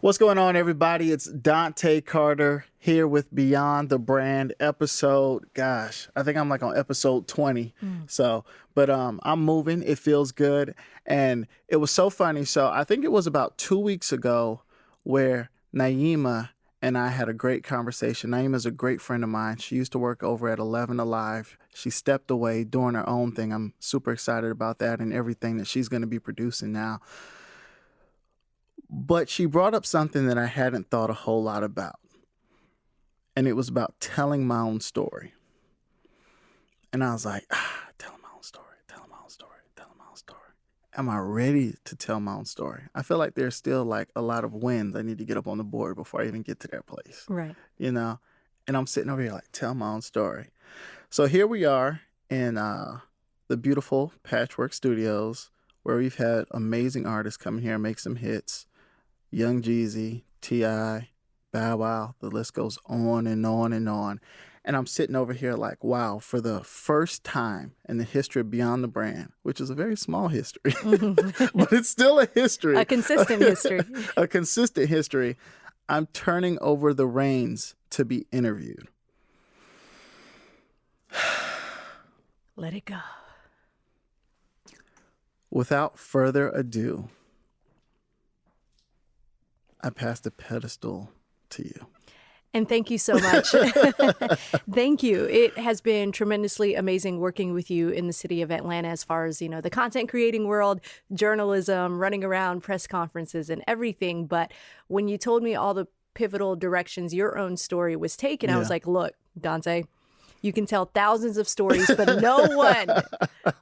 What's going on, everybody? It's Dante Carter here with Beyond the Brand episode. Gosh, I think I'm like on episode 20. But I'm moving. It feels good. And it was so funny. So I think it was about 2 weeks ago where Neima and I had a great conversation. Neima is a great friend of mine. She used to work over at 11 Alive. She stepped away doing her own thing. I'm super excited about that and everything that she's going to be producing now. But she brought up something that I hadn't thought a whole lot about. And it was about telling my own story. And I was like, telling my own story, telling my own story, telling my own story. Am I ready to tell my own story? I feel like there's still like a lot of wins I need to get up on the board before I even get to that place. Right. You know? And I'm sitting over here like, tell my own story. So here we are in the beautiful Patchwork Studios where we've had amazing artists come here and make some hits. Young Jeezy, T.I., Bow Wow, the list goes on and on and on. And I'm sitting over here like, wow, for the first time in the history of Beyond the Brand, which is a very small history, but it's still a history. A consistent history. A consistent history. I'm turning over the reins to be interviewed. Let it go. Without further ado, I pass the pedestal to you. And thank you so much. Thank you. It has been tremendously amazing working with you in the city of Atlanta as far as, the content creating world, journalism, running around press conferences and everything. But when you told me all the pivotal directions your own story was taken, I was like, look, Dante, you can tell thousands of stories, but no one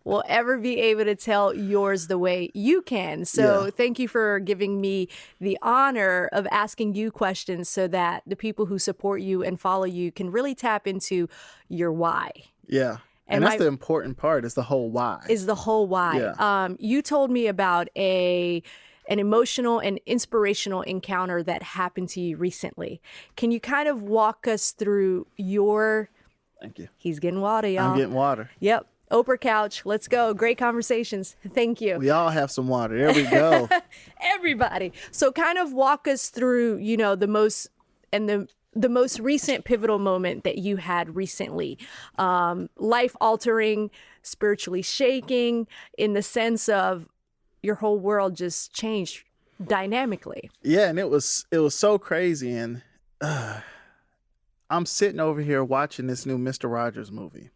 will ever be able to tell yours the way you can. So thank you for giving me the honor of asking you questions so that the people who support you and follow you can really tap into your why. Yeah. And that's the important part, is the whole why. Is the whole why. Yeah. You told me about an emotional and inspirational encounter that happened to you recently. Can you kind of walk us through your... Thank you. He's getting water, y'all. I'm getting water. Yep. Oprah couch. Let's go. Great conversations. Thank you. We all have some water. There we go. Everybody. So kind of walk us through, the most recent pivotal moment that you had recently. Life altering, spiritually shaking, in the sense of your whole world just changed dynamically. Yeah, and it was so crazy. And I'm sitting over here watching this new Mr. Rogers movie.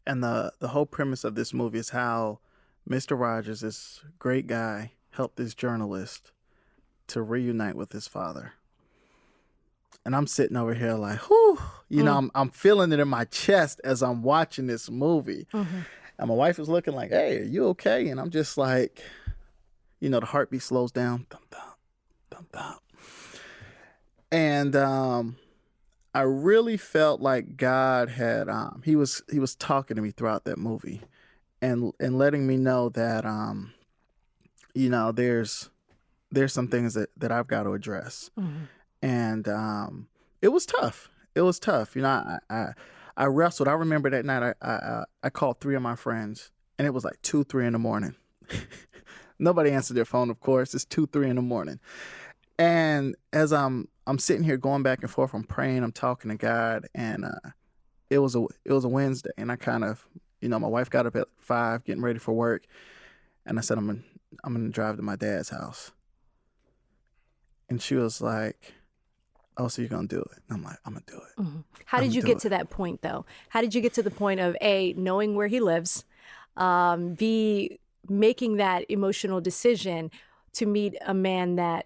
And the whole premise of this movie is how Mr. Rogers, this great guy, helped this journalist to reunite with his father. And I'm sitting over here like, whew, I'm feeling it in my chest as I'm watching this movie. Mm-hmm. And my wife is looking like, hey, are you okay? And I'm just like, the heartbeat slows down. Thump, thump, thump, thump. And I really felt like God had he was talking to me throughout that movie, and letting me know that there's some things that I've got to address. Mm-hmm. And it was tough. It was tough. I wrestled. I remember that night I called 3 of my friends, and it was like 2, 3 in the morning. Nobody answered their phone, of course. It's 2, 3 in the morning. And as I'm sitting here going back and forth, I'm praying, I'm talking to God, and it was a Wednesday, and I kind of, my wife got up at 5, getting ready for work, and I said, I'm gonna drive to my dad's house, and she was like, oh, so you're gonna do it? And I'm like, I'm gonna do it. Mm-hmm. How did you get to that point, though? How did you get to the point of A, knowing where he lives, B, making that emotional decision to meet a man that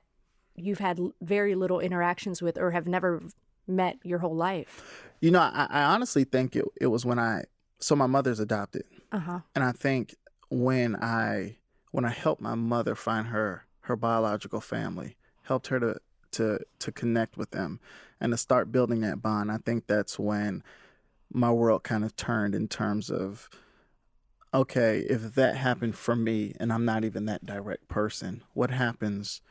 you've had very little interactions with or have never met your whole life? I honestly think it was when my mother's adopted. Uh-huh. And I think when I helped my mother find her biological family, helped her to connect with them and to start building that bond, I think that's when my world kind of turned in terms of, okay, if that happened for me and I'm not even that direct person, what happens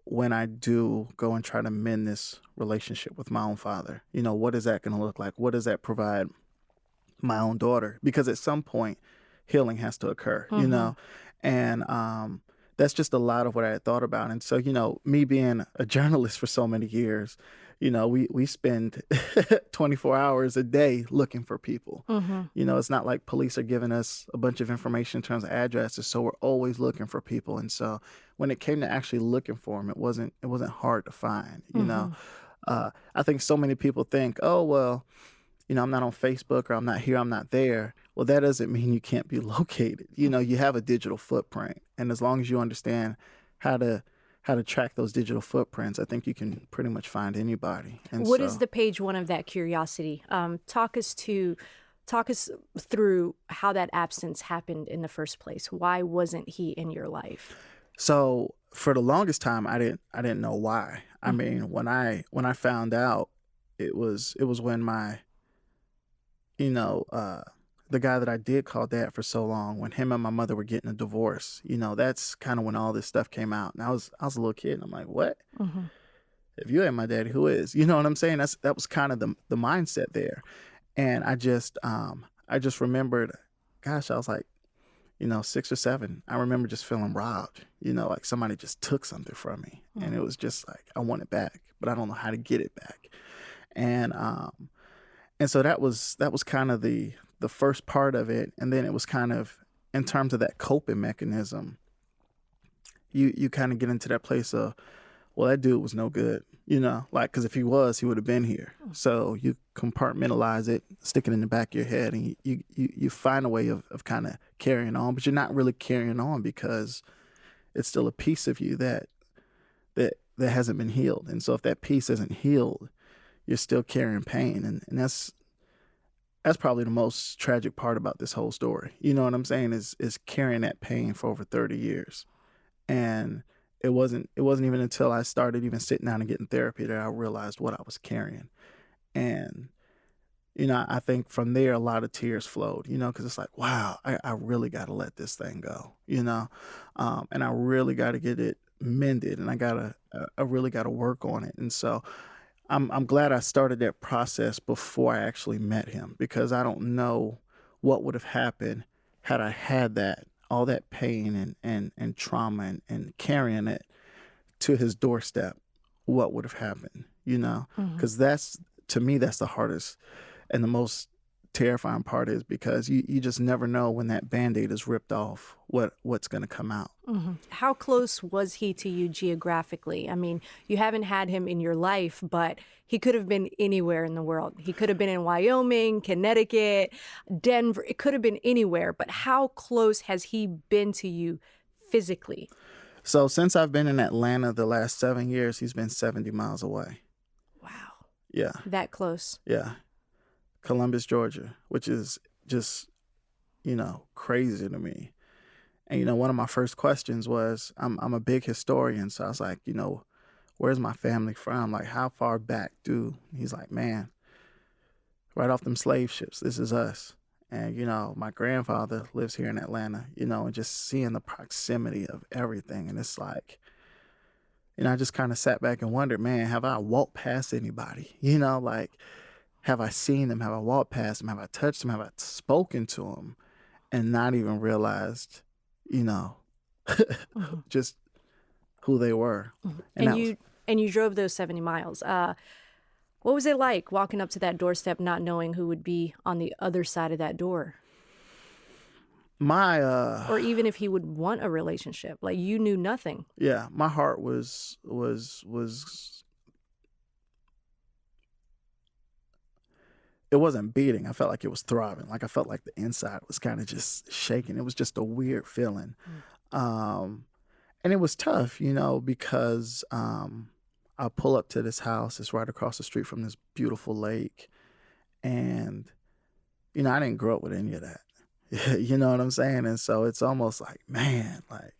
when I do go and try to mend this relationship with my own father? What is that going to look like? What does that provide my own daughter? Because at some point, healing has to occur, And that's just a lot of what I had thought about. And so, me being a journalist for so many years, we spend 24 hours a day looking for people. Mm-hmm. It's not like police are giving us a bunch of information in terms of addresses, so we're always looking for people. And so when it came to actually looking for them, it wasn't hard to find. Mm-hmm. I think so many people think, oh well, I'm not on Facebook, or I'm not here, I'm not there. Well, that doesn't mean you can't be located. You have a digital footprint, and as long as you understand how to track those digital footprints, I think you can pretty much find anybody. And What is the page one of that curiosity? Talk us through how that absence happened in the first place. Why wasn't he in your life? So for the longest time, I didn't know why. I mean, when I found out, it was when my the guy that I did call dad for so long, when him and my mother were getting a divorce, that's kind of when all this stuff came out. And I was a little kid, and I'm like, what? Mm-hmm. If you ain't my daddy, who is? You know what I'm saying? That was kind of the mindset there. And I just remembered, gosh, I was like, 6 or 7. I remember just feeling robbed, like somebody just took something from me. Mm-hmm. And it was just like, I want it back, but I don't know how to get it back. And so that was kind of the first part of it. And then it was kind of, in terms of that coping mechanism, you kind of get into that place of, well, that dude was no good, like, because if he was, he would have been here. So you compartmentalize it, stick it in the back of your head, and you find a way of kind of carrying on, but you're not really carrying on because it's still a piece of you that hasn't been healed. And so if that piece isn't healed, you're still carrying pain. And that's probably the most tragic part about this whole story. You know what I'm saying? Is carrying that pain for over 30 years. And it wasn't even until I started even sitting down and getting therapy that I realized what I was carrying. And, I think from there, a lot of tears flowed, because it's like, wow, I really got to let this thing go, and I really got to get it mended, and I really got to work on it. And so I'm glad I started that process before I actually met him, because I don't know what would have happened had I had all that pain and trauma and carrying it to his doorstep. What would have happened, because to me, that's the hardest and the most terrifying part, is because you just never know when that Band-Aid is ripped off what's going to come out. Mm-hmm. How close was he to you geographically? I mean, you haven't had him in your life, but he could have been anywhere in the world. He could have been in Wyoming, Connecticut, Denver. It could have been anywhere. But how close has he been to you physically? So since I've been in Atlanta the last 7 years, he's been 70 miles away. Wow. Yeah. That close. Yeah. Columbus, Georgia, which is just, crazy to me. And, one of my first questions was, I'm a big historian. So I was like, where's my family from? Like, how far back he's like, man, right off them slave ships, this is us. And, my grandfather lives here in Atlanta, and just seeing the proximity of everything. And it's like, I just kind of sat back and wondered, man, have I walked past anybody? Like, have I seen them? Have I walked past them? Have I touched them? Have I spoken to them? And not even realized, Mm-hmm. just who they were. Mm-hmm. And you drove those 70 miles. What was it like walking up to that doorstep, not knowing who would be on the other side of that door? Or even if he would want a relationship, like, you knew nothing. Yeah, my heart was it wasn't beating. I felt like it was throbbing. Like, I felt like the inside was kind of just shaking. It was just a weird feeling. And it was tough, because I pull up to this house. It's right across the street from this beautiful lake. And, I didn't grow up with any of that. You know what I'm saying? And so it's almost like, man, like,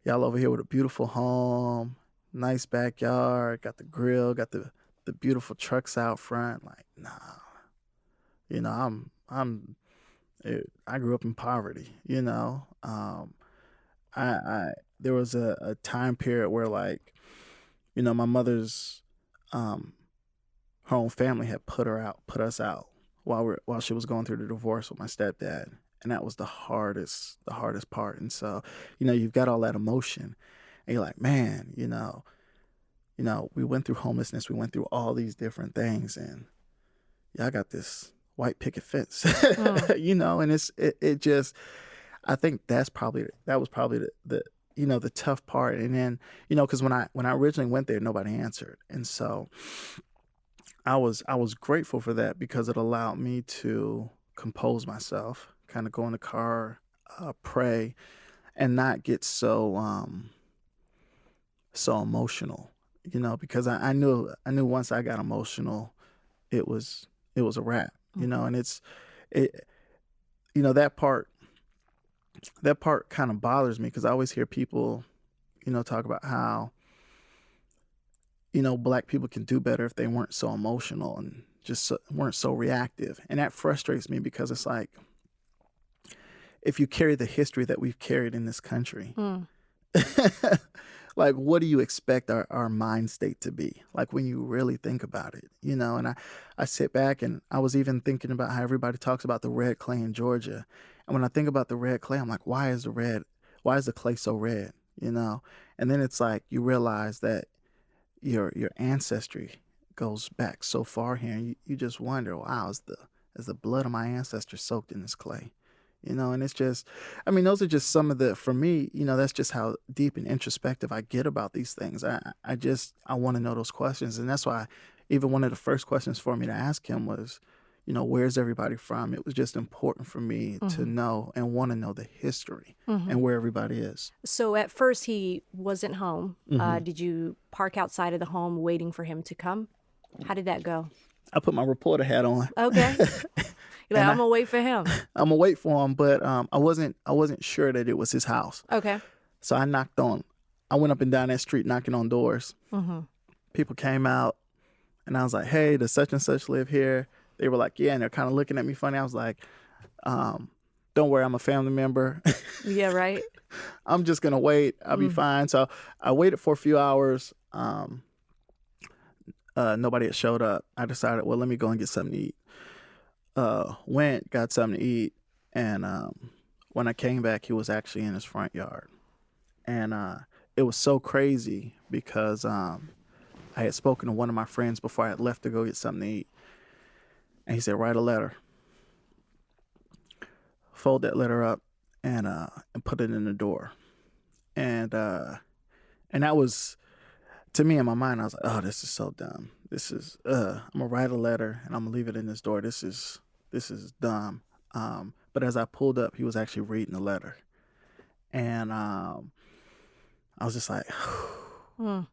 y'all over here with a beautiful home, nice backyard, got the grill, got the beautiful trucks out front. Like, nah. I grew up in poverty, there was a time period where, like, my mother's, her own family had put us out while she was going through the divorce with my stepdad. And that was the hardest part. And so, you've got all that emotion and you're like, man, we went through homelessness, we went through all these different things, and I got this white picket fence, Mm. and it just, I think that was probably the tough part. And then, because when I originally went there, nobody answered. And so I was grateful for that because it allowed me to compose myself, kind of go in the car, pray, and not get so emotional, because I knew once I got emotional, it was a wrap, Mhm. and it that part kind of bothers me because I always hear people, talk about how, black people can do better if they weren't so emotional and just weren't so reactive. And that frustrates me because it's like, if you carry the history that we've carried in this country, Mm. like, what do you expect our mind state to be? Like, when you really think about it, and I sit back and I was even thinking about how everybody talks about the red clay in Georgia. And when I think about the red clay, I'm like, why is the clay so red? And then it's like, you realize that your ancestry goes back so far here, and you just wonder, wow, is the blood of my ancestors soaked in this clay? And it's just, I mean, those are just some of the, for me, that's just how deep and introspective I get about these things. I want to know those questions. And that's why even one of the first questions for me to ask him was, where's everybody from? It was just important for me to Mhm. know and want to know the history and Mhm. where everybody is. So at first he wasn't home. Hmm. Did you park outside of the home waiting for him to come? How did that go? I put my reporter hat on. Okay. You're like, And I'm gonna wait for him. I'm gonna wait for him, but I wasn't sure that it was his house. Okay. So I went up and down that street knocking on doors. Mm-hmm. People came out, and I was like, "Hey, does such and such live here?" They were like, "Yeah," and they're kind of looking at me funny. I was like, um, "Don't worry, I'm a family member. Yeah, right. I'm just gonna wait. I'll be Mm. fine." So I waited for a few hours. Nobody had showed up. I decided, well, let me go and get something to eat. Went, got something to eat, and when I came back, he was actually in his front yard. And it was so crazy because I had spoken to one of my friends before I had left to go get something to eat. And he said, write a letter, fold that letter up, and put it in the door. And that was, to me, in my mind, I was like, oh, this is so dumb. I'm gonna write a letter and I'm gonna leave it in this door. This is dumb. But as I pulled up, he was actually reading the letter. And I was just like, Mm.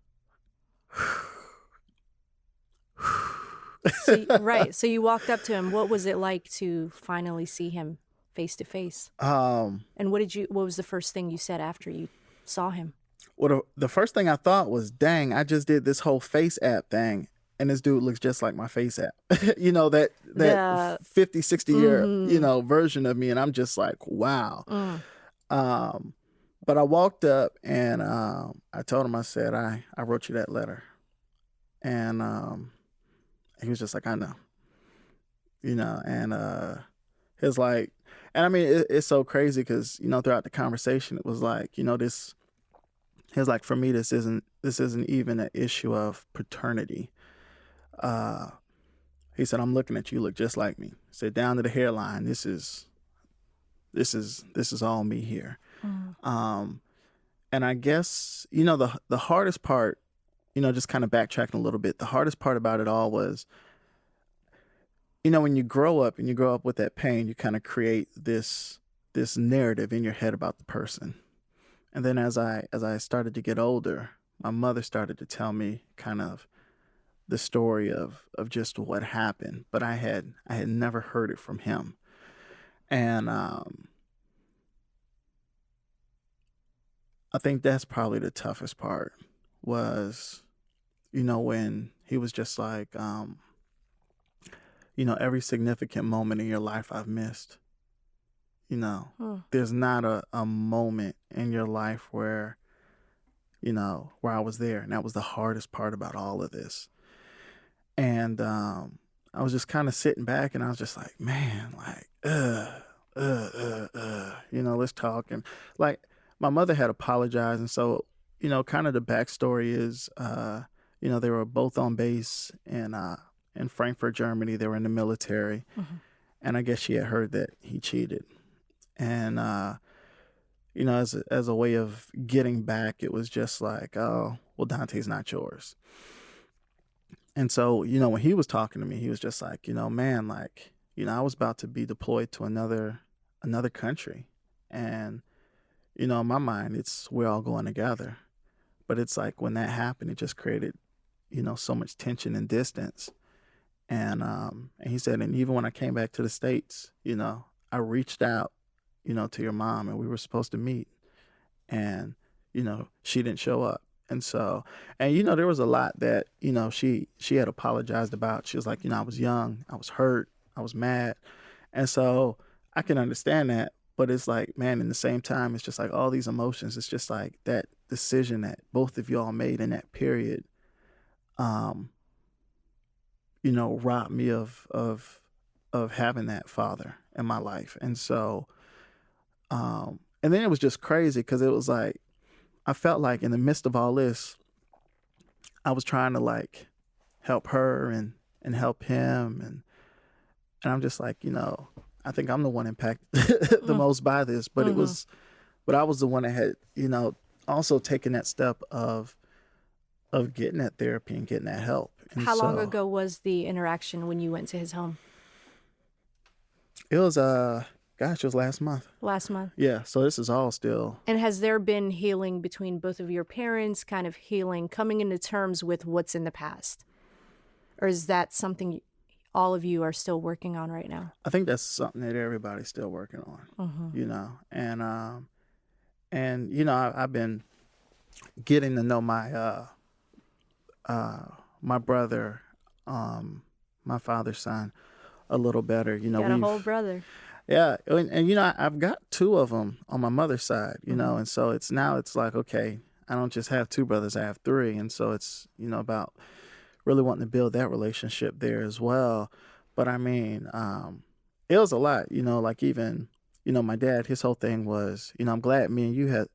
Right. So you walked up to him. What was it like to finally see him face to face? um, And what was the first thing you said after you saw him? well, the first thing I thought was, dang, I just did this whole face app thing. And this dude looks just like my face app, that The 50, 60 year, mm-hmm. version of me. And I'm just like, wow. Mm. Um, but I walked up and I told him, I said, I wrote you that letter. And he was just like, I know, and he was like, and I mean, it's so crazy because, throughout the conversation, it was like, he was like, for me, this isn't even an issue of paternity. Uh, he said, I'm looking at you, look just like me. He said, down to the hairline, this is all me here. Mm. Um, and I guess, the hardest part, just kind of backtracking a little bit, the hardest part about it all was, when you grow up and you grow up with that pain, you kind of create this narrative in your head about the person. And then as I started to get older, my mother started to tell me kind of the story of just what happened, but I had never heard it from him. And I think that's probably the toughest part was, when he was just like, every significant moment in your life I've missed. Mm. There's not a moment in your life where I was there. And that was the hardest part about all of this. And I was just kind of sitting back and I was just like, man, like, ugh. let's talk. And like my mother had apologized. And so, kind of the backstory is, they were both on base in Frankfurt, Germany. They were in the military. Mm-hmm. And I guess she had heard that he cheated. And, as a way of getting back, it was just like, oh, well, Dante's not yours. And so, when he was talking to me, he was just like, man, like, I was about to be deployed to another country. And, in my mind, it's we're all going together. But it's like when that happened, it just created, so much tension and distance. And he said, and even when I came back to the States, I reached out, to your mom, and we were supposed to meet. And, she didn't show up. And so, and there was a lot that, she had apologized about. She was like, I was young, I was hurt, I was mad. And so I can understand that. But it's like, man, in the same time, it's just like all these emotions. It's just like that decision that both of y'all made in that period, robbed me of having that father in my life. And so, and then it was just crazy because it was like, I felt like in the midst of all this, I was trying to like help her and help him. And I'm just like, I think I'm the one impacted the most by this, but but I was the one that had, also taken that step of getting that therapy and getting that help. And How long ago was the interaction when you went to his home? It was it was last month. Last month? Yeah, so this is all still. And has there been healing between both of your parents, kind of healing, coming into terms with what's in the past? Or is that something all of you are still working on right now? I think that's something that everybody's still working on, and I've been getting to know my my brother, my father's son, a little better. You got a whole brother. Yeah, and I've got two of them on my mother's side, and so it's like, okay, I don't just have two brothers, I have three, and so it's about really wanting to build that relationship there as well. But I mean, it was a lot, like even, my dad, his whole thing was, I'm glad me and you had,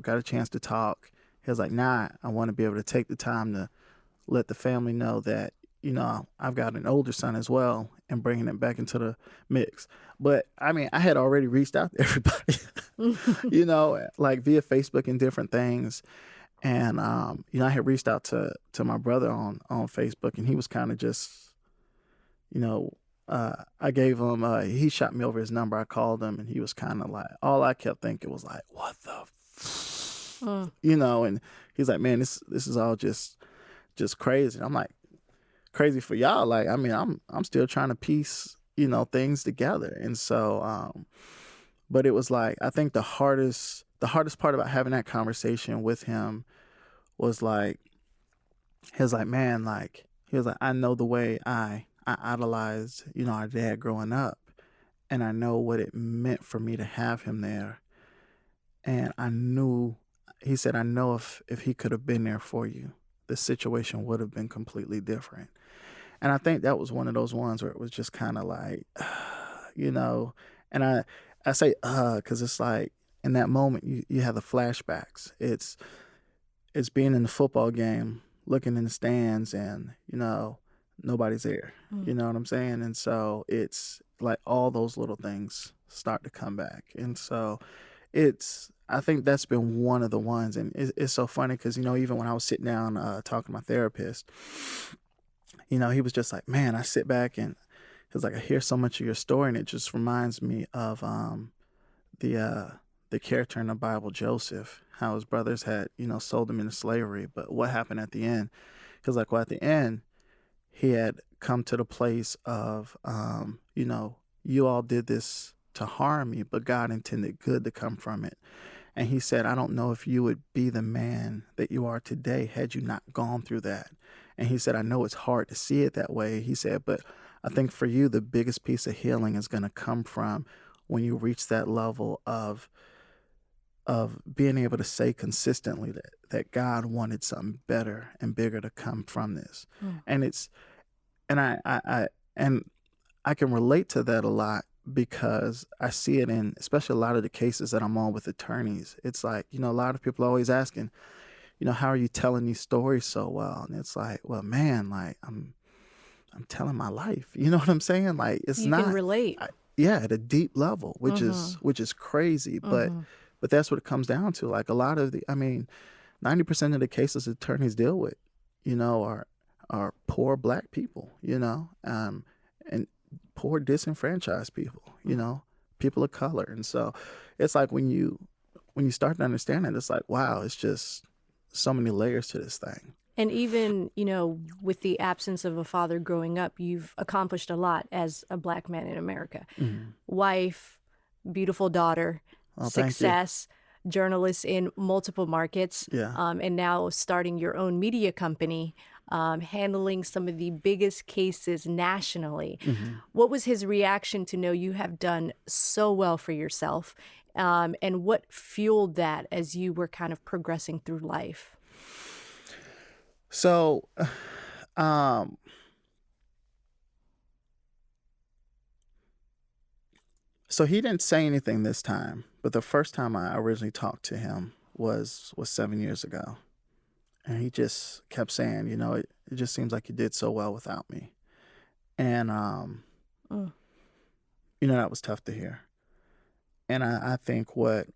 got a chance to talk. He was like, nah, I want to be able to take the time to let the family know that, I've got an older son as well, and bringing it back into the mix. But I mean, I had already reached out to everybody, like via Facebook and different things. And, I had reached out to my brother on Facebook, and he was kind of just, I gave him, he shot me over his number. I called him, and he was kind of like, all I kept thinking was like, what the, and he's like, man, this is all just crazy. And I'm like, crazy for y'all. Like, I mean, I'm still trying to piece, things together. And so, but it was like, I think the hardest part about having that conversation with him was like, he was like, man, like, he was like, I know the way I idolized, our dad growing up, and I know what it meant for me to have him there. And he said, I know if he could have been there for you, the situation would have been completely different. And I think that was one of those ones where it was just kind of like, and I say, because it's like in that moment, you have the flashbacks. It's being in the football game, looking in the stands, and, nobody's there. You know what I'm saying? And so it's like all those little things start to come back. And so I think that's been one of the ones. And it's so funny because, even when I was sitting down talking to my therapist, he was just like, man, I sit back and because like I hear so much of your story, and it just reminds me of the character in the Bible, Joseph, how his brothers had, sold him into slavery. But what happened at the end? Because like, well, at the end, he had come to the place of, you all did this to harm me, but God intended good to come from it. And he said, I don't know if you would be the man that you are today had you not gone through that. And he said, I know it's hard to see it that way. He said, but I think for you, the biggest piece of healing is going to come from when you reach that level of being able to say consistently that God wanted something better and bigger to come from this. And I can relate to that a lot, because I see it in, especially a lot of the cases that I'm on with attorneys. It's like, a lot of people are always asking, how are you telling these stories so well? And it's like, well, man, like I'm telling my life. You know what I'm saying? Like it's You can not, relate. yeah, at a deep level, which Mm-hmm. is crazy. Mm-hmm. But that's what it comes down to. Like a lot of the, I mean, 90% of the cases attorneys deal with, are poor black people, and poor disenfranchised people, people of color. And so it's like when you start to understand it, it's like, wow, it's just so many layers to this thing. And even, with the absence of a father growing up, you've accomplished a lot as a Black man in America. Mhm. Wife, beautiful daughter, Oh, thank you. success, journalist in multiple markets, Yeah. and now starting your own media company, handling some of the biggest cases nationally. Hmm. What was his reaction to know you have done so well for yourself? And what fueled that as you were kind of progressing through life? So, um, so he didn't say anything this time, but the first time I originally talked to him was 7 years ago, and he just kept saying, it just seems like you did so well without me, and Mm. that was tough to hear. And I think what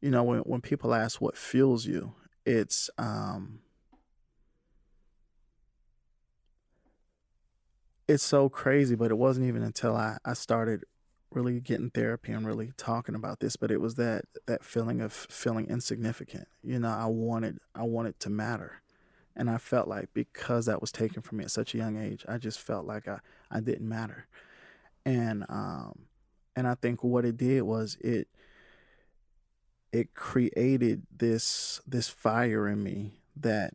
when people ask what fuels you, it's so crazy, but it wasn't even until I started really getting therapy and really talking about this, but it was that feeling of feeling insignificant. I wanted to matter. And I felt like because that was taken from me at such a young age, I just felt like I didn't matter. And I think what it did was it created this fire in me that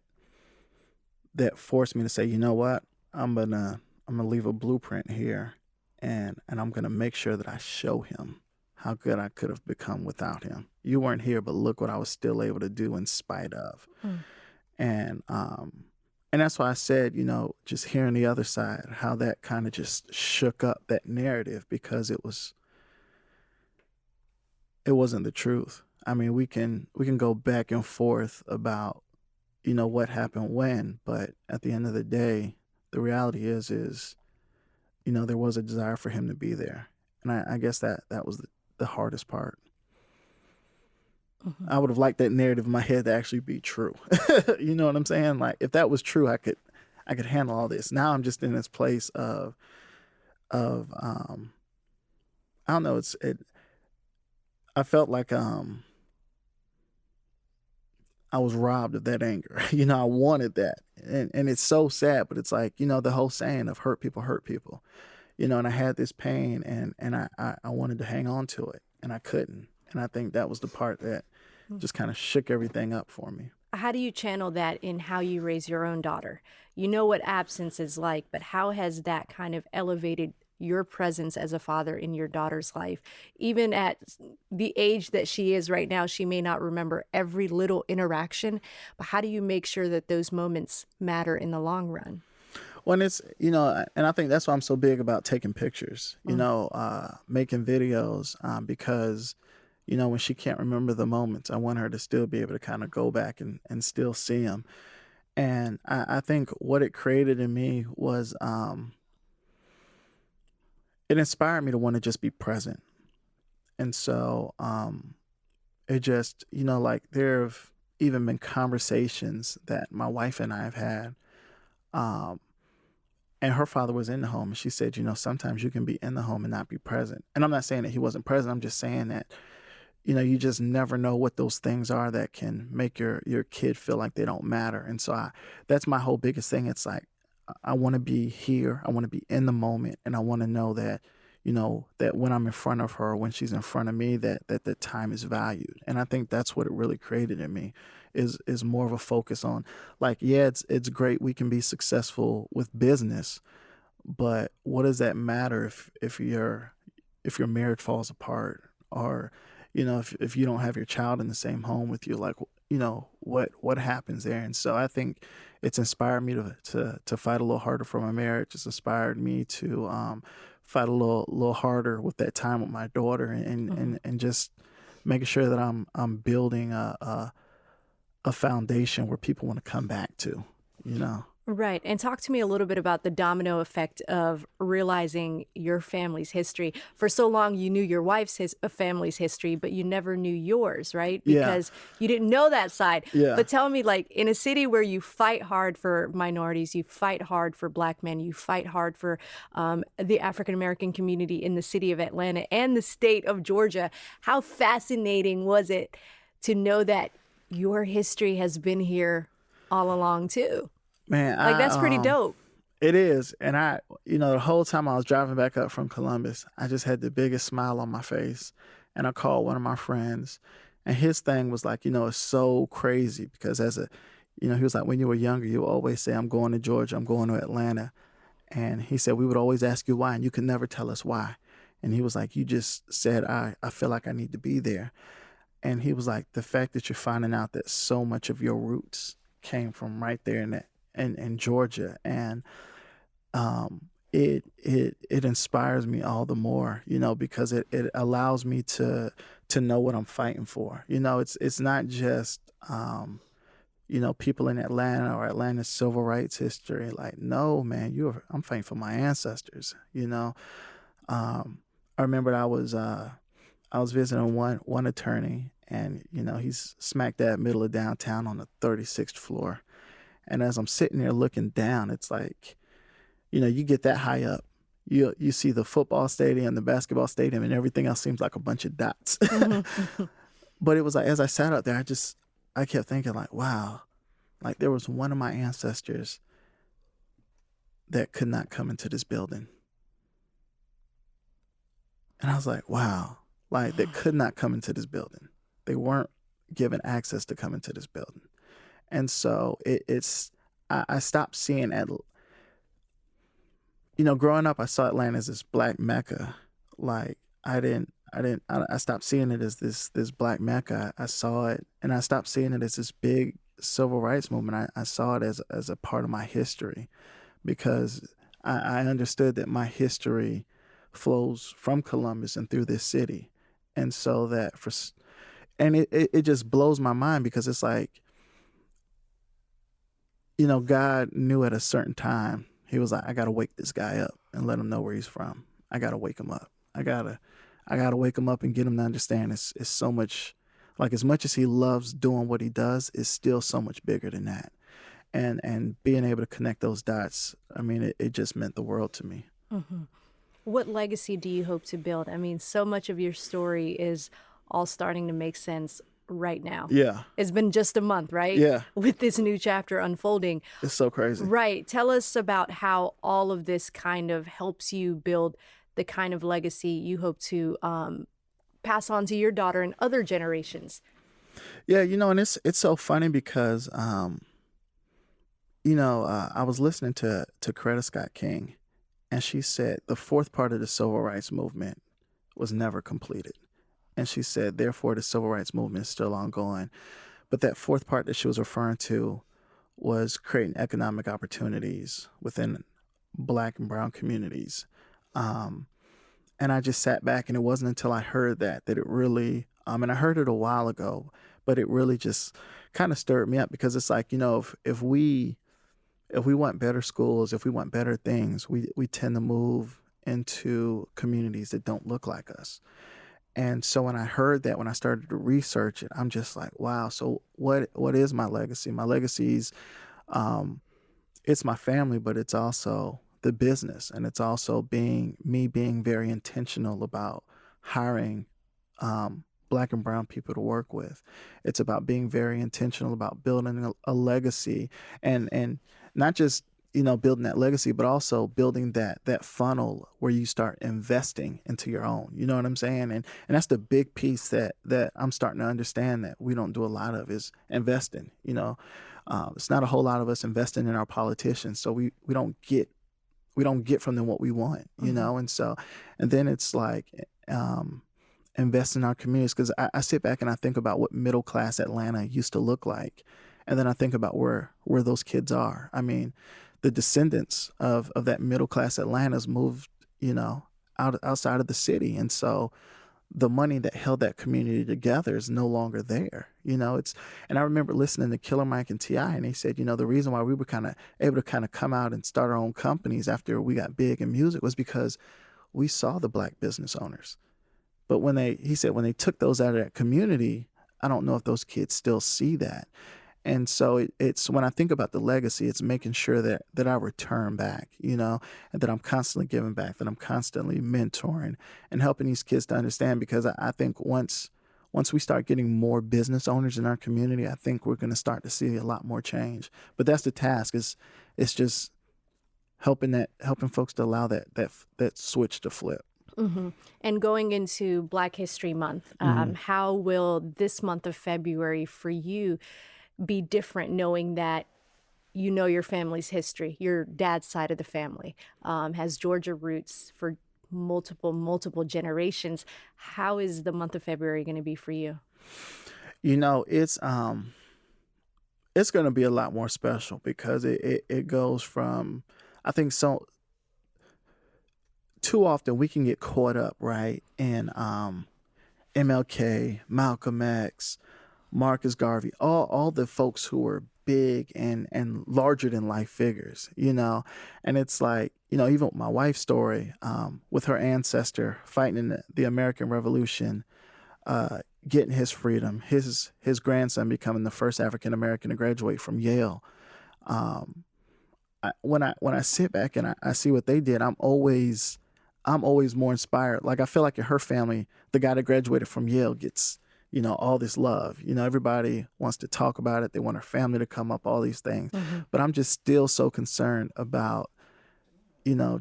forced me to say, you know what? I'm gonna leave a blueprint here, and I'm gonna make sure that I show him how good I could have become without him. You weren't here, but look what I was still able to do in spite of. Mm. And that's why I said, just hearing the other side, how that kind of just shook up that narrative because it wasn't the truth. I mean, we can go back and forth about what happened when, but at the end of the day, the reality is there was a desire for him to be there, and I guess that was the hardest part. Mhm. I would have liked that narrative in my head to actually be true. You know what I'm saying? Like if that was true, I could handle all this. Now I'm just in this place of I don't know. I felt like I was robbed of that anger. I wanted that. And it's so sad, but it's like, the whole saying of hurt people, and I had this pain and I wanted to hang on to it and I couldn't. And I think that was the part that Mm. just kind of shook everything up for me. How do you channel that in how you raise your own daughter? You know what absence is like, but how has that kind of elevated your presence as a father in your daughter's life? Even at the age that she is right now, she may not remember every little interaction, but how do you make sure that those moments matter in the long run? When it's, and I think that's why I'm so big about taking pictures, Mm. making videos, because, when she can't remember the moments, I want her to still be able to kind of go back and still see them. And I think what it created in me was, it inspired me to want to just be present. And so, it just, like there have even been conversations that my wife and I have had, um, and her father was in the home, and she said, sometimes you can be in the home and not be present. And I'm not saying that he wasn't present. I'm just saying that, you just never know what those things are that can make your kid feel like they don't matter. And so that's my whole biggest thing. It's like I want to be here. I want to be in the moment, and I want to know that, that when I'm in front of her, when she's in front of me, that the time is valued. And I think that's what it really created in me is more of a focus on, like, yeah, it's great we can be successful with business, but what does that matter if your marriage falls apart, or if you don't have your child in the same home with you, like, what happens there. And so I think it's inspired me to fight a little harder for my marriage. It's inspired me to fight a little harder with that time with my daughter, and just making sure that I'm building a foundation where people want to come back to, you know. Right. And talk to me a little bit about the domino effect of realizing your family's history. For so long, you knew your wife's family's history, but you never knew yours, right? Yeah. Because you didn't know that side. Yeah. But tell me, like, in a city where you fight hard for minorities, you fight hard for Black men, you fight hard for the African American community in the city of Atlanta and the state of Georgia, how fascinating was it to know that your history has been here all along, too? Man, Like, that's pretty dope. It is. And the whole time I was driving back up from Columbus, I just had the biggest smile on my face. And I called one of my friends, and his thing was like, it's so crazy because he was like, when you were younger, you would always say, I'm going to Georgia, I'm going to Atlanta. And he said, we would always ask you why, and you could never tell us why. And he was like, you just said, I feel like I need to be there. And he was like, the fact that you're finding out that so much of your roots came from right there in Georgia, and it inspires me all the more, because it allows me to know what I'm fighting for. It's not just people in Atlanta or Atlanta's civil rights history. Like, no, man, I'm fighting for my ancestors. I remember I was visiting one attorney, and he's smack dab middle of downtown on the 36th floor. And as I'm sitting there looking down, it's like, you get that high up. You see the football stadium, the basketball stadium, and everything else seems like a bunch of dots. But it was like, as I sat up there, I kept thinking like, wow, like there was one of my ancestors that could not come into this building. And I was like, wow, like they could not come into this building. They weren't given access to come into this building. And so I stopped seeing growing up, I saw Atlanta as this Black Mecca. Like I stopped seeing it as this Black Mecca. I saw it, and I stopped seeing it as this big civil rights movement. I saw it as a part of my history, because I understood that my history flows from Columbus and through this city. And so it just blows my mind, because it's like, God knew at a certain time, he was like, I got to wake this guy up and let him know where he's from. I got to wake him up. I got to wake him up and get him to understand it's so much, like, as much as he loves doing what he does, it's still so much bigger than that. And being able to connect those dots, I mean, it just meant the world to me. Mm-hmm. What legacy do you hope to build? I mean, so much of your story is all starting to make sense right now. Yeah. It's been just a month, right? Yeah. With this new chapter unfolding. It's so crazy. Right. Tell us about how all of this kind of helps you build the kind of legacy you hope to pass on to your daughter and other generations. Yeah, and it's so funny because, I was listening to Coretta Scott King, and she said the fourth part of the civil rights movement was never completed. And she said, therefore, the civil rights movement is still ongoing. But that fourth part that she was referring to was creating economic opportunities within Black and brown communities. And I just sat back, and it wasn't until I heard that it really, and I heard it a while ago, but it really just kind of stirred me up, because it's like, if we want better schools, if we want better things, we tend to move into communities that don't look like us. And so when I heard that, when I started to research it, I'm just like, wow. So what is my legacy? My legacy is, it's my family, but it's also the business, and it's also being very intentional about hiring Black and brown people to work with. It's about being very intentional about building a legacy, and not just building that legacy, but also building that funnel where you start investing into your own. You know what I'm saying? And that's the big piece that I'm starting to understand that we don't do a lot of, is investing. It's not a whole lot of us investing in our politicians, so we don't get from them what we want. And so, and then it's like, invest in our communities, because I sit back and I think about what middle class Atlanta used to look like, and then I think about where those kids are. I mean, the descendants of that middle class Atlanta's moved, outside of the city, and so the money that held that community together is no longer there. And I remember listening to Killer Mike and Ti, and they said, the reason why we were kind of able to kind of come out and start our own companies after we got big in music was because we saw the black business owners. But he said when they took those out of that community, I don't know if those kids still see that. And so it's when I think about the legacy, it's making sure that I return back, and that I'm constantly giving back, that I'm constantly mentoring and helping these kids to understand. Because I think once we start getting more business owners in our community, I think we're going to start to see a lot more change. But that's the task. It's just helping folks to allow that switch to flip. Mm-hmm. And going into Black History Month, how will this month of February for you be different, knowing that your family's history, your dad's side of the family has Georgia roots for multiple generations? How is the month of February going to be for you? It's going to be a lot more special because it goes from, I think, so too often we can get caught up, right, in MLK, Malcolm X, Marcus Garvey, all the folks who were big and larger than life figures, and it's like, even with my wife's story, with her ancestor fighting in the American Revolution, getting his freedom, his grandson becoming the first African American to graduate from Yale. When I sit back and I see what they did, I'm always more inspired. Like, I feel like in her family, the guy that graduated from Yale gets, all this love. Everybody wants to talk about it. They want her family to come up, all these things. Mm-hmm. But I'm just still so concerned about,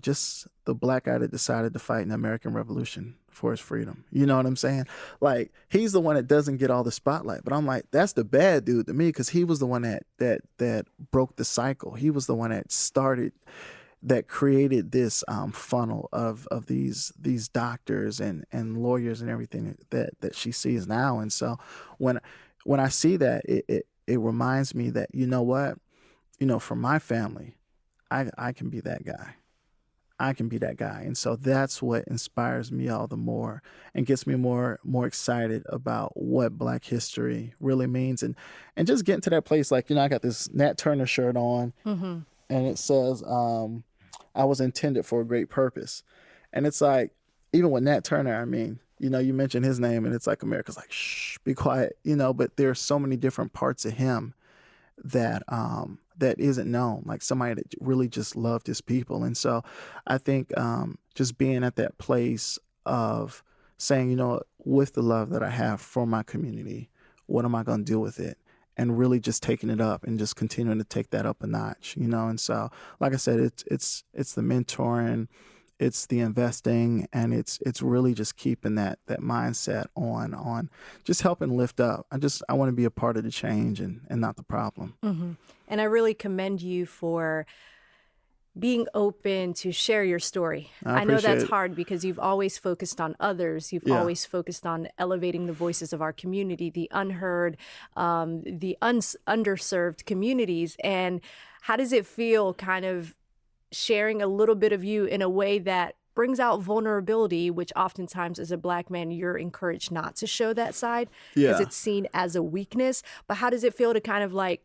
just the black guy that decided to fight in the American Revolution for his freedom. You know what I'm saying? Like, he's the one that doesn't get all the spotlight. But I'm like, that's the bad dude to me, because he was the one that broke the cycle. He was the one that created this funnel of these doctors and lawyers and everything that she sees now. And so when I see that, it reminds me that, what, for my family, I can be that guy. I can be that guy. And so that's what inspires me all the more and gets me more excited about what Black history really means. And just getting to that place, like, I got this Nat Turner shirt on, mm-hmm. and it says, I was intended for a great purpose. And it's like, even with Nat Turner, I mean, you mentioned his name and it's like America's like, shh, be quiet, but there's so many different parts of him that isn't known, like somebody that really just loved his people. And so I think just being at that place of saying, with the love that I have for my community, what am I going to do with it? And really just taking it up and just continuing to take that up a notch, And so, like I said, it's the mentoring, it's the investing, and it's really just keeping that mindset on just helping lift up. I want to be a part of the change and not the problem. Mm-hmm. And I really commend you for being open to share your story. I know that's hard because you've always focused on others. You've always focused on elevating the voices of our community, the unheard, the underserved communities. And how does it feel kind of sharing a little bit of you in a way that brings out vulnerability, which oftentimes as a Black man, you're encouraged not to show that side because it's seen as a weakness. But how does it feel to kind of like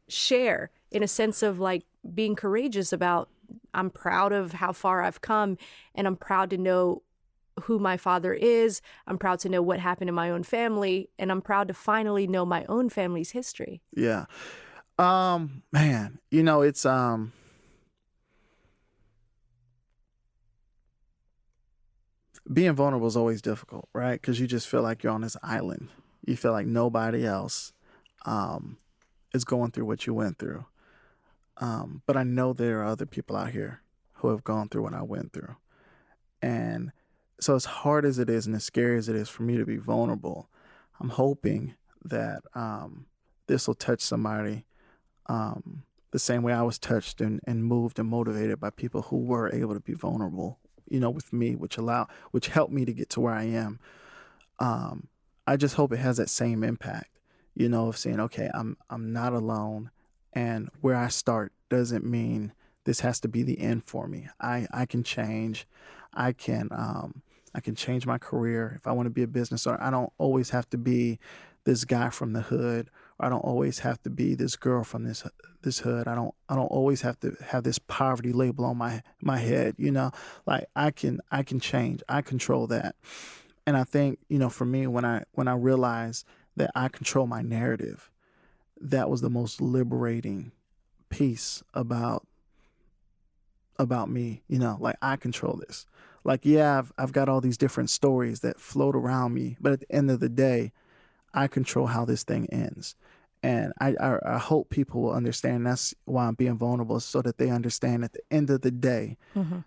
share in a sense of like being courageous about, I'm proud of how far I've come, and I'm proud to know who my father is. I'm proud to know what happened in my own family, and I'm proud to finally know my own family's history. Yeah. Man, it's being vulnerable is always difficult, right? Because you just feel like you're on this island. You feel like nobody else is going through what you went through. But I know there are other people out here who have gone through what I went through. And so as hard as it is and as scary as it is for me to be vulnerable, I'm hoping that this will touch somebody the same way I was touched and moved and motivated by people who were able to be vulnerable, with me, which helped me to get to where I am. I just hope it has that same impact, of saying, okay, I'm not alone, and where I start doesn't mean this has to be the end for me. I can change. I can I can change my career if I want to be a business owner. I don't always have to be this guy from the hood, or I don't always have to be this girl from this hood. I don't always have to have this poverty label on my head. Like I can change. I control that. And I think, for me, when I realized that I control my narrative, that was the most liberating piece about me. Like, I control this. Like, yeah, I've got all these different stories that float around me, but at the end of the day, I control how this thing ends. And I hope people will understand. That's why I'm being vulnerable, so that they understand at the end of the day,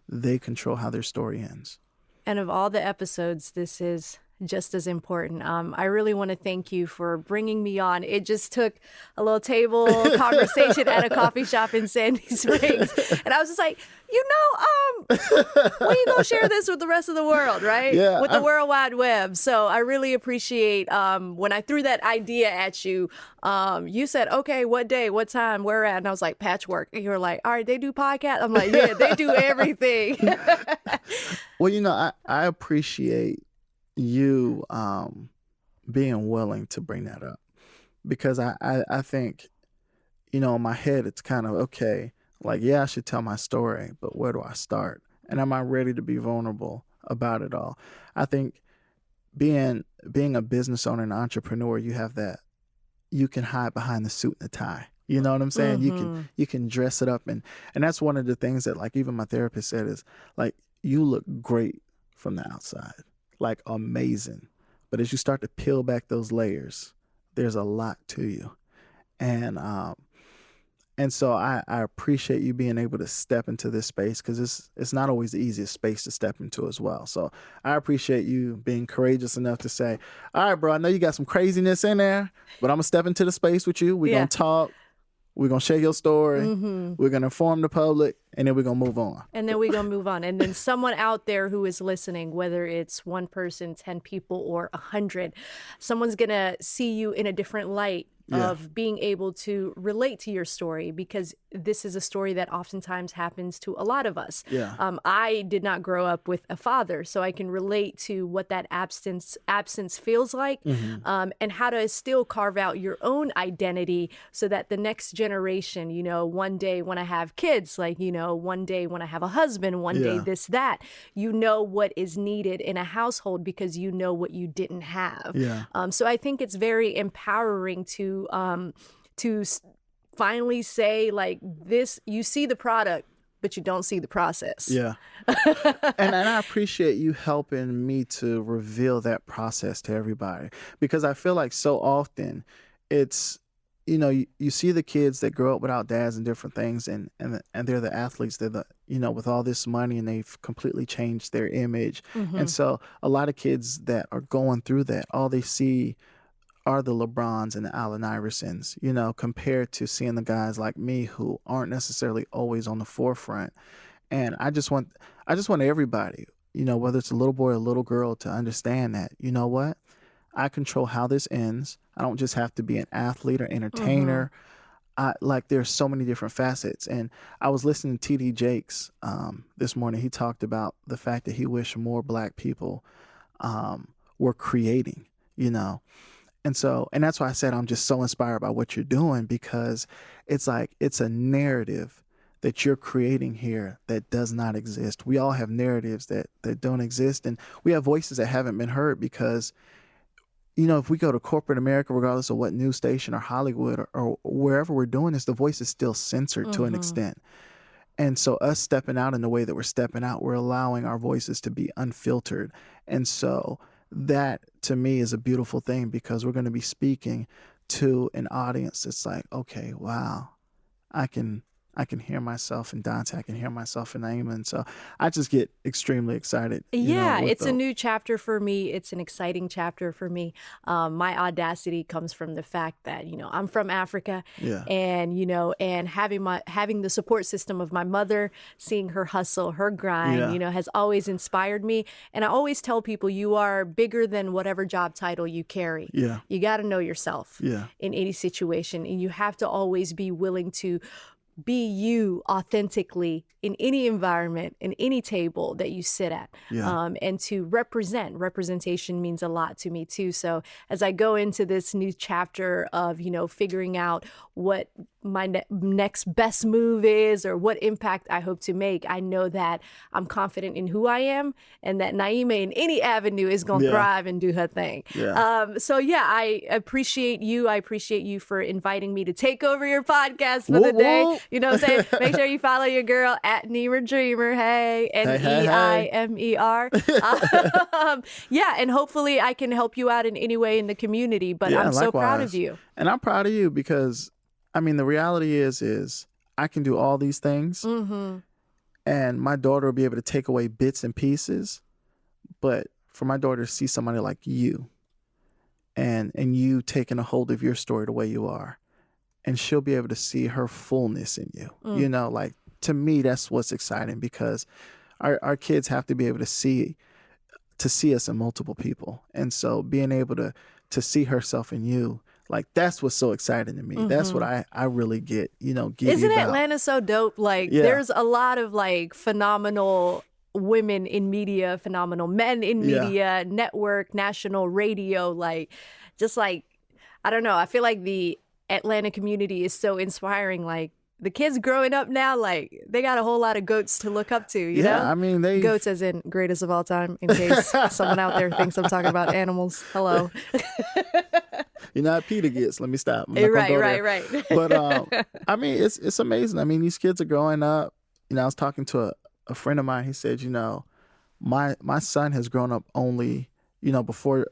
they control how their story ends. And of all the episodes, this is just as important. I really want to thank you for bringing me on. It just took a little table conversation at a coffee shop in Sandy Springs. And I was just like, when you gonna share this with the rest of the world, right? Yeah, with the World Wide Web. So I really appreciate when I threw that idea at you, you said, okay, what day, what time, where at? And I was like, Patchwork. And you were like, all right, they do podcasts? I'm like, yeah, they do everything. Well, I appreciate you being willing to bring that up, because I think, in my head, it's kind of, okay, like, yeah, I should tell my story, but where do I start? And am I ready to be vulnerable about it all? I think being a business owner and entrepreneur, you have that, you can hide behind the suit and the tie. You know what I'm saying? You can dress it up, and that's one of the things that, like, even my therapist said is, like, you look great from the outside, like, amazing. But as you start to peel back those layers, there's a lot to you. And so I appreciate you being able to step into this space, because it's not always the easiest space to step into as well. So I appreciate you being courageous enough to say, all right, bro, I know you got some craziness in there, but I'm going to step into the space with you. We're going to talk. We're going to share your story. We're going to inform the public, and then we're going to move on. And then someone out there who is listening, whether it's one person, 10 people, or 100, someone's going to see you in a different light of being able to relate to your story, because this is a story that oftentimes happens to a lot of us. I did not grow up with a father, so I can relate to what that absence feels like, and how to still carve out your own identity so that the next generation, one day when I have kids, like, one day when I have a husband, one day this, that, what is needed in a household, because what you didn't have. So I think it's very empowering to finally say, like, this, you see the product, but you don't see the process. And I appreciate you helping me to reveal that process to everybody, because I feel like so often it's, you see the kids that grow up without dads and different things, and they're the athletes, they're the, with all this money, and they've completely changed their image. And so a lot of kids that are going through that, all they see are the LeBrons and the Allen Iversons, compared to seeing the guys like me who aren't necessarily always on the forefront. And I just want everybody, whether it's a little boy or a little girl, to understand that, what? I control how this ends. I don't just have to be an athlete or entertainer. There's so many different facets. And I was listening to T.D. Jakes this morning. He talked about the fact that he wished more Black people were creating, And that's why I said I'm just so inspired by what you're doing, because it's like, it's a narrative that you're creating here that does not exist. We all have narratives that don't exist, and we have voices that haven't been heard, because, if we go to corporate America, regardless of what news station or Hollywood or wherever we're doing this, the voice is still censored to an extent. And so us stepping out in the way that we're stepping out, we're allowing our voices to be unfiltered. And so that, to me, is a beautiful thing, because we're going to be speaking to an audience that's like, okay, wow, I can I can hear myself in Dontaye. I can hear myself in Neima. And so I just get extremely excited. Yeah, it's a new chapter for me. It's an exciting chapter for me. My audacity comes from the fact that, I'm from Africa, Yeah. and, and having the support system of my mother, seeing her hustle, her grind, Yeah. has always inspired me. And I always tell people, you are bigger than whatever job title you carry. Yeah. You got to know yourself Yeah. in any situation, and you have to always be willing to be you authentically in any environment, in any table that you sit at. Yeah. And to representation means a lot to me too. So as I go into this new chapter of, figuring out what my next best move is or what impact I hope to make, I know that I'm confident in who I am, and that Neima in any avenue is going to thrive and do her thing. Yeah. So yeah, I appreciate you. I appreciate you for inviting me to take over your podcast for the day. You know what I'm saying? Make sure you follow your girl at Neima Dreamer. Hey, Neimer. Yeah, and hopefully I can help you out in any way in the community. But I'm so proud of you. And I'm proud of you because, the reality is I can do all these things, and my daughter will be able to take away bits and pieces. But for my daughter to see somebody like you, and you taking a hold of your story the way you are, and she'll be able to see her fullness in you. To me, that's what's exciting, because our kids have to be able to see us in multiple people. And so being able to see herself in you, that's what's so exciting to me. That's what I really get, Isn't Atlanta so dope? There's a lot of phenomenal women in media, phenomenal men in media, network, national radio, I don't know. I feel like the Atlanta community is so inspiring. The kids growing up now, they got a whole lot of goats to look up to, you know? they... Goats as in greatest of all time, in case someone out there thinks I'm talking about animals. Hello. You're not Peter gets. Let me stop. Right. But, it's amazing. These kids are growing up. I was talking to a friend of mine. He said, my son has grown up only, before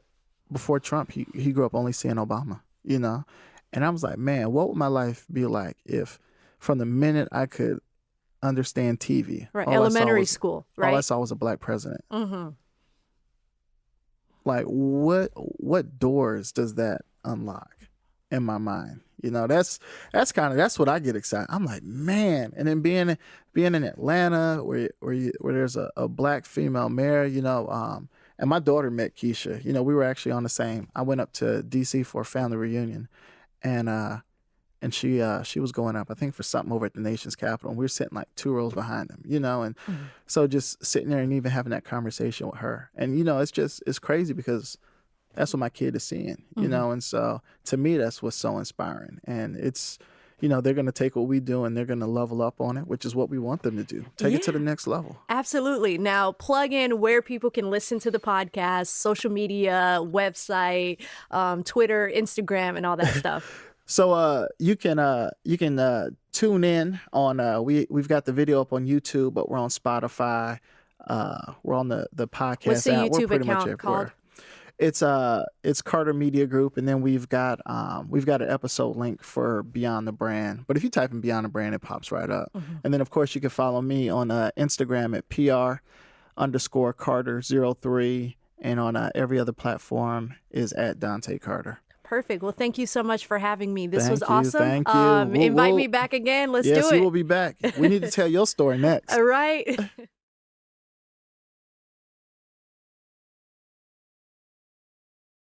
Trump, he grew up only seeing Obama, And I was like, man, what would my life be like if from the minute I could understand TV, elementary school, all I saw was a black president. What doors does that unlock in my mind? That's what I get excited. I'm like, man. And then being in Atlanta where there's a black female mayor, and my daughter met Keisha. We were actually on the same. I went up to DC for a family reunion, and she was going up, I think, for something over at the nation's capital. And we were sitting 2 rows behind them, and so just sitting there and even having that conversation with her. And, it's crazy because that's what my kid is seeing, and so to me, that's what's so inspiring. And it's, they're going to take what we do and they're going to level up on it, which is what we want them to do. Take it to the next level. Absolutely. Now, plug in where people can listen to the podcast, social media, website, Twitter, Instagram, and all that stuff. So you can tune in on we've got the video up on YouTube, but we're on Spotify. We're on the podcast. What's the YouTube we're pretty account much everywhere. called? It's Carter Media Group, and then we've got an episode link for Beyond the Brand. But if you type in Beyond the Brand, it pops right up. And then of course you can follow me on Instagram at PR_Carter03, and on every other platform is at Dontaye Carter. Perfect. Well, thank you so much for having me. This was awesome. Thank you. Invite me back again. Let's do it. Yes, you will be back. We need to tell your story next. All right.